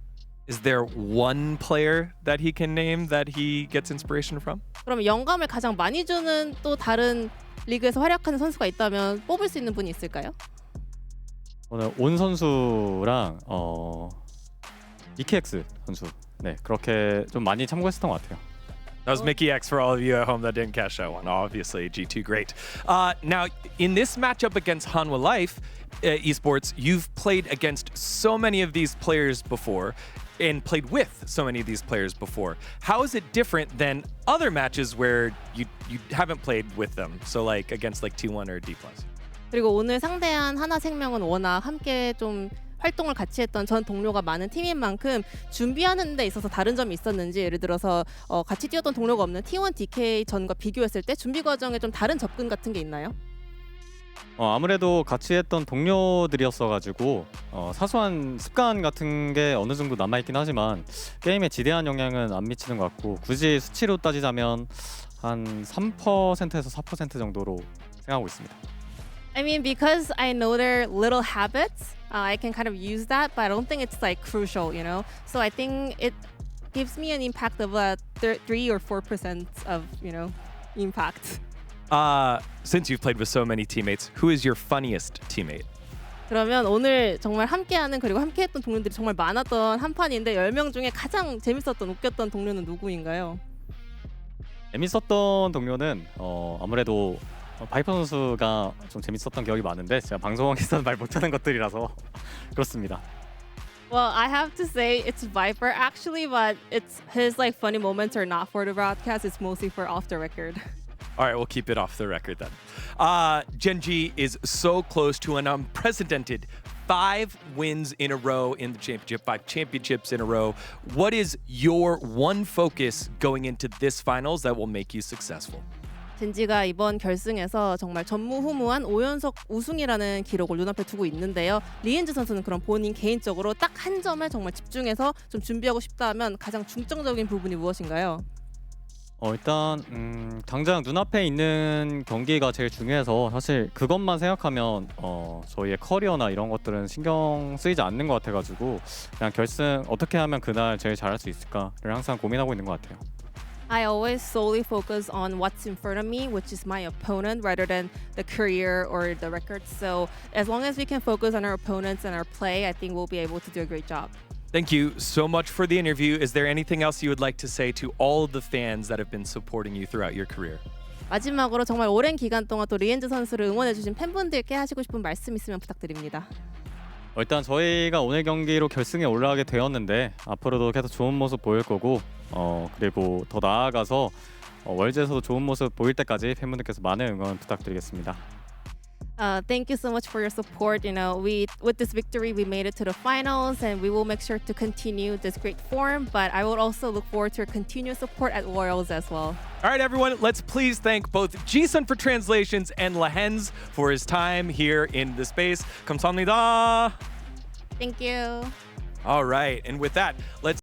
Is there one player that he can name that he gets inspiration from? 그럼 영감을 가장 많이 주는 또 다른 리그에서 활약하는 선수가 있다면 뽑을 수 있는 분이 있을까요? 오늘 온 선수랑 EKX 선수 네 그렇게 좀 많이 참고했었던 것 같아요. That was Mickey X for all of you at home that didn't catch that one. Obviously, G2 great. Now, in this matchup against Hanwha Life Esports, you've played against so many of these players before and played with so many of these players before. How is it different than other matches where you haven't played with them? So like against like T1 or D+. 그리고 오늘 상대한 하나생명은 워낙 함께 좀 활동을 같이 했던 전 동료가 많은 팀인 만큼 준비하는 데 있어서 다른 점이 있었는지 예를 들어서 같이 뛰었던 동료가 없는 T1 DK 전과 비교했을 때 준비 과정에 좀 다른 접근 같은 게 있나요? 아무래도 같이 했던 동료들이었어가지고 사소한 습관 같은 게 어느 정도 남아있긴 하지만 게임에 지대한 영향은 안 미치는 것 같고 굳이 수치로 따지자면 한 3%에서 4% 정도로 생각하고 있습니다. I mean, because I know their little habits, I can kind of use that, but I don't think it's like crucial, you know? So I think it gives me an impact of 3 or 4% of, impact. Since you've played with so many teammates, who is your funniest teammate? 그러면 오늘 정말 함께하는 그리고 함께했던 동료들이 정말 많았던 한 판인데 10명 중에 가장 재밌었던 웃겼던 동료는 누구인가요? 재밌었던 동료는 아무래도 바이퍼 선수가 좀 재밌었던 기억이 많은데 제가 방송에서는 말 못하는 것들이라서 그렇습니다. Well, I have to say it's Viper actually, but it's his like funny moments are not for the broadcast. It's mostly for off the record. All right, we'll keep it off the record then. GENG is so close to an unprecedented 5 wins in a row in the championship, 5 championships in a row. What is your one focus going into this finals that will make you successful? 젠지가 이번 결승에서 정말 전무후무한 5연속 우승이라는 기록을 눈앞에 두고 있는데요. 리엔즈 선수는 그럼 본인 개인적으로 딱 한 점에 정말 집중해서 좀 준비하고 싶다 하면 가장 중점적인 부분이 무엇인가요? 일단 당장 눈앞에 있는 경기가 제일 중요해서 사실 그것만 생각하면 저희의 커리어나 이런 것들은 신경 쓰이지 않는 것 같아가지고 그냥 결승 어떻게 하면 그날 제일 잘할 수 있을까를 항상 고민하고 있는 것 같아요. I always solely focus on what's in front of me, which is my opponent, rather than the career or the record. So as long as we can focus on our opponents and our play, I think we'll be able to do a great job. Thank you so much for the interview. Is there anything else you would like to say to all of the fans that have been supporting you throughout your career? 마지막으로 정말 오랜 기간 동안 또 리엔즈 선수를 응원해주신 팬분들께 하시고 싶은 말씀 있으면 부탁드립니다. 일단 저희가 오늘 경기로 결승에 올라가게 되었는데 앞으로도 계속 좋은 모습 보일 거고 그리고 더 나아가서 월드에서도 좋은 모습 보일 때까지 팬분들께서 많은 응원 부탁드리겠습니다. Thank you so much for your support. With this victory, we made it to the finals, and we will make sure to continue this great form. But I will also look forward to your continuous support at Royals as well. All right, everyone, let's please thank both Jisun for translations and Lahens for his time here in the space. 감사합니다. Thank you. All right, and with that, let's